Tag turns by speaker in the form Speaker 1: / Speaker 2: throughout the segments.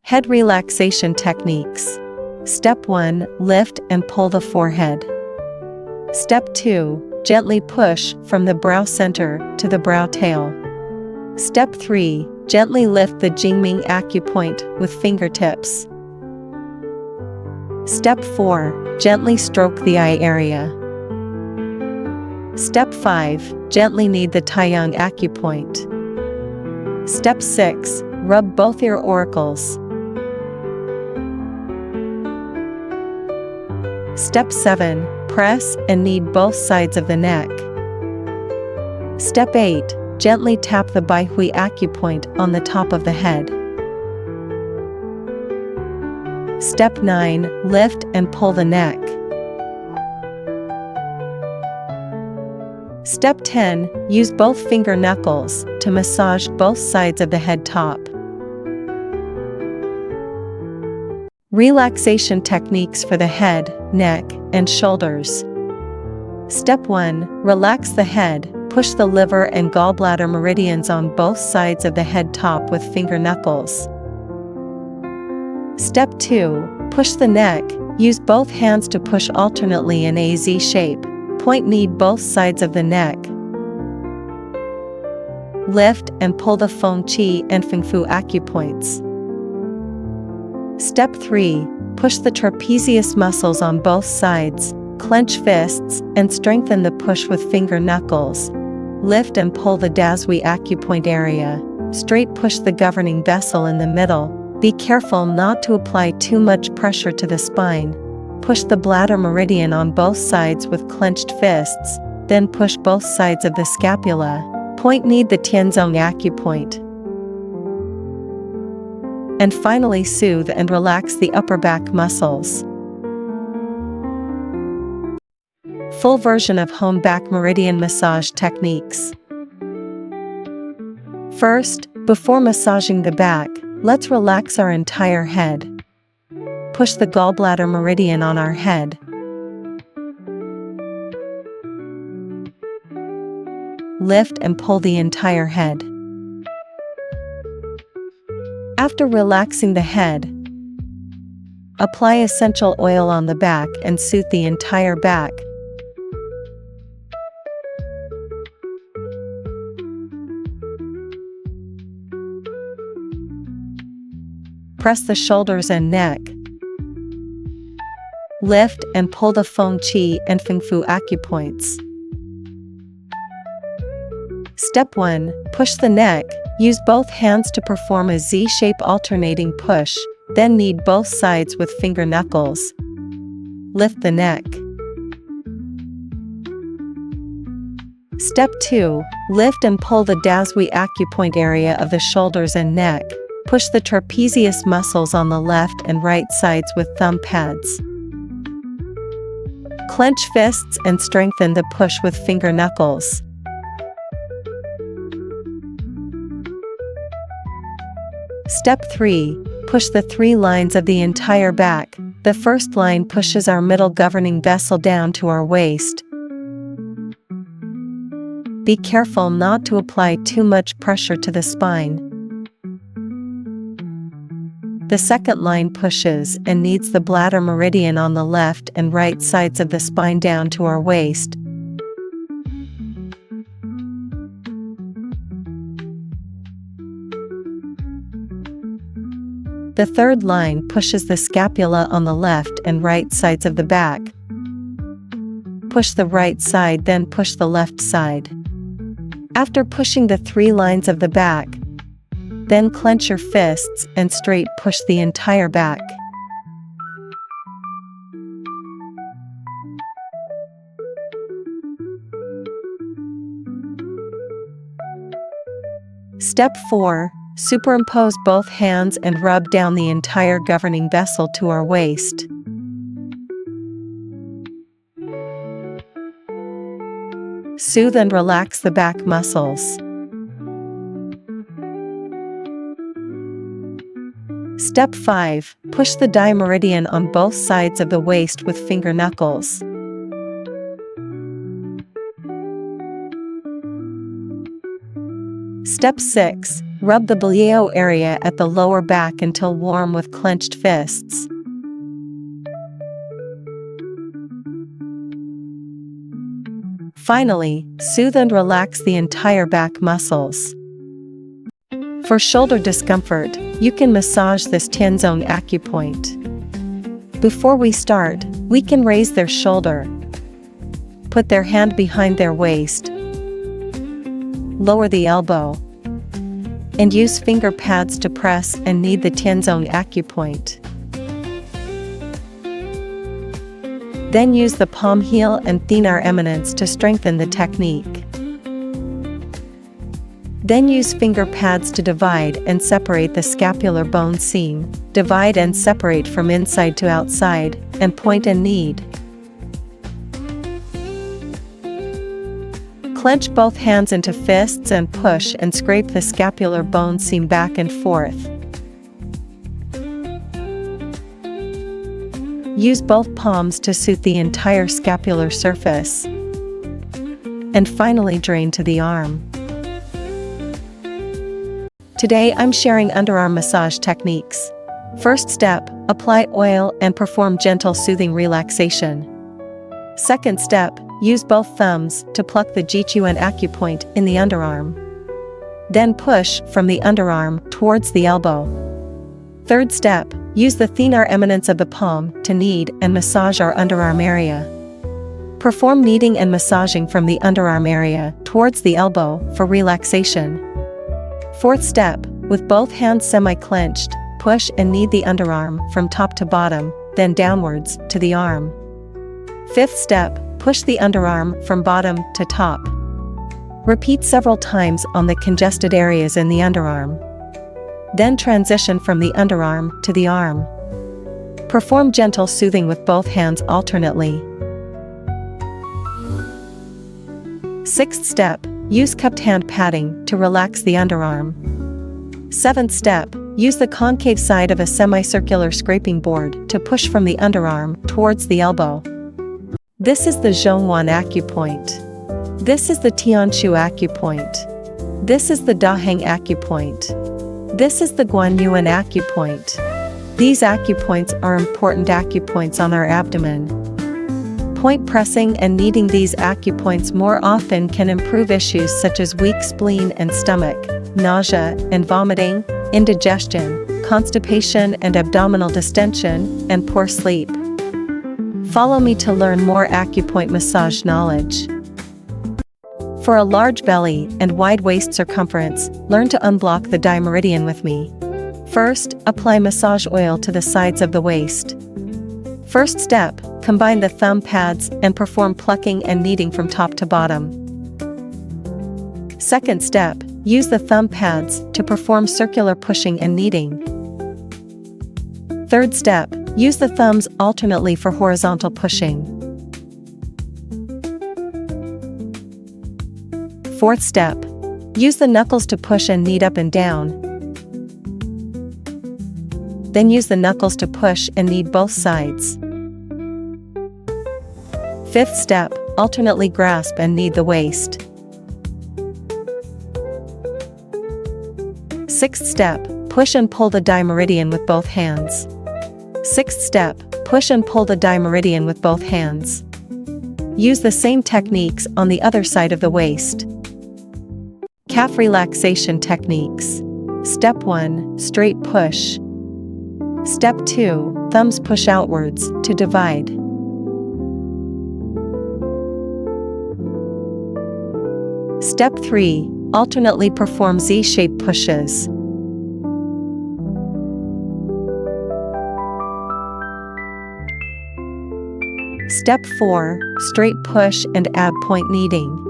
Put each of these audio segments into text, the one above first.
Speaker 1: Head relaxation techniques. Step 1. Lift and pull the forehead. Step 2. Gently push from the brow center to the brow tail. Step 3. Gently lift the Jingming acupoint with fingertips. Step 4. Gently stroke the eye area. Step 5. Gently knead the Taiyang acupoint. Step 6. Rub both ear auricles. Step 7. Press and knead both sides of the neck. Step 8. Gently tap the Baihui acupoint on the top of the head. Step 9. Lift and pull the neck. Step 10. Use both finger knuckles to massage both sides of the head top. Relaxation techniques for the head, neck, and shoulders. Step 1. Relax the head. Push the liver and gallbladder meridians on both sides of the head top with finger knuckles. Step 2. Push the neck. Use both hands to push alternately in a Z shape. Point knead both sides of the neck. Lift and pull the Feng Qi and Feng Fu acupoints. Step 3. Push the trapezius muscles on both sides, clench fists, and strengthen the push with finger knuckles. Lift and pull the Dashui acupoint area. Straight push the governing vessel in the middle. Be careful not to apply too much pressure to the spine. Push the bladder meridian on both sides with clenched fists, then push both sides of the scapula. Point knead the Tianzong acupoint. And finally soothe and relax the upper back muscles. Full version of home back meridian massage techniques. First, before massaging the back, let's relax our entire head. Push the gallbladder meridian on our head. Lift and pull the entire head. After relaxing the head, apply essential oil on the back and soothe the entire back. Press the shoulders and neck. Lift and pull the Feng Qi and Feng Fu acupoints. Step 1. Push the neck. Use both hands to perform a Z-shape alternating push, then knead both sides with finger knuckles. Lift the neck. Step 2. Lift and pull the Dashui acupoint area of the shoulders and neck. Push the trapezius muscles on the left and right sides with thumb pads. Clench fists and strengthen the push with finger knuckles. Step 3. Push the 3 lines of the entire back. The first line pushes our middle governing vessel down to our waist. Be careful not to apply too much pressure to the spine. The second line pushes and kneads the bladder meridian on the left and right sides of the spine down to our waist. The third line pushes the scapula on the left and right sides of the back. Push the right side, then push the left side. After pushing the 3 lines of the back, then clench your fists and straight push the entire back. Step 4. Superimpose both hands and rub down the entire governing vessel to our waist. Soothe and relax the back muscles. Step 5. Push the dai meridian on both sides of the waist with finger knuckles. Step 6. Rub the boleo area at the lower back until warm with clenched fists. Finally, soothe and relax the entire back muscles. For shoulder discomfort, you can massage this 10-zone acupoint. Before we start, we can raise their shoulder. Put their hand behind their waist. Lower the elbow. And use finger pads to press and knead the 10-zone acupoint. Then use the palm heel and thenar eminence to strengthen the technique. Then use finger pads to divide and separate the scapular bone seam, divide and separate from inside to outside, and point and knead. Clench both hands into fists and push and scrape the scapular bone seam back and forth. Use both palms to soothe the entire scapular surface. And finally drain to the arm. Today I'm sharing underarm massage techniques. First step, apply oil and perform gentle soothing relaxation. Second step, use both thumbs to pluck the Jichuan acupoint in the underarm. Then push from the underarm towards the elbow. Third step, use the thenar eminence of the palm to knead and massage our underarm area. Perform kneading and massaging from the underarm area towards the elbow for relaxation. Fourth step, with both hands semi-clenched, push and knead the underarm from top to bottom, then downwards to the arm. Fifth step, push the underarm from bottom to top. Repeat several times on the congested areas in the underarm. Then transition from the underarm to the arm. Perform gentle soothing with both hands alternately. Sixth step, use cupped hand padding to relax the underarm. Seventh step, use the concave side of a semicircular scraping board to push from the underarm towards the elbow. This is the Zhongwan acupoint. This is the Tianshu acupoint. This is the Daheng acupoint. This is the Guanyuan acupoint. These acupoints are important acupoints on our abdomen. Point pressing and kneading these acupoints more often can improve issues such as weak spleen and stomach, nausea and vomiting, indigestion, constipation and abdominal distension, and poor sleep. Follow me to learn more acupoint massage knowledge. For a large belly and wide waist circumference, learn to unblock the meridian with me. First, apply massage oil to the sides of the waist. First step, combine the thumb pads and perform plucking and kneading from top to bottom. Second step, use the thumb pads to perform circular pushing and kneading. Third step, use the thumbs alternately for horizontal pushing. Fourth step, use the knuckles to push and knead up and down. Then use the knuckles to push and knead both sides. Fifth step, alternately grasp and knead the waist. Sixth step, push and pull the meridian with both hands. Sixth step, push and pull the meridian with both hands. Use the same techniques on the other side of the waist. Calf relaxation techniques. Step 1, straight push. Step 2, thumbs push outwards to divide. Step 3, alternately perform Z-shaped pushes. Step 4, straight push and ab point kneading.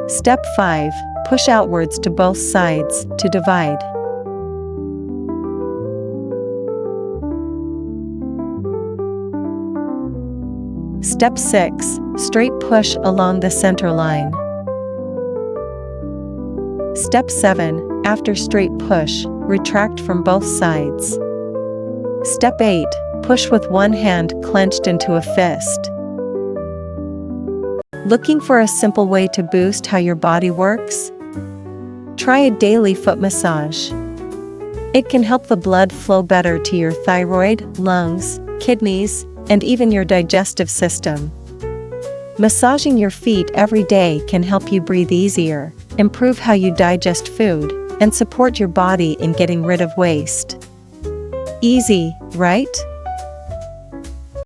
Speaker 1: Step 5, push outwards to both sides to divide. Step 6, straight push along the center line. Step 7, after straight push, retract from both sides. Step 8, push with one hand clenched into a fist. Looking for a simple way to boost how your body works? Try a daily foot massage. It can help the blood flow better to your thyroid, lungs, kidneys, and even your digestive system. Massaging your feet every day can help you breathe easier, improve how you digest food, and support your body in getting rid of waste. Easy, right?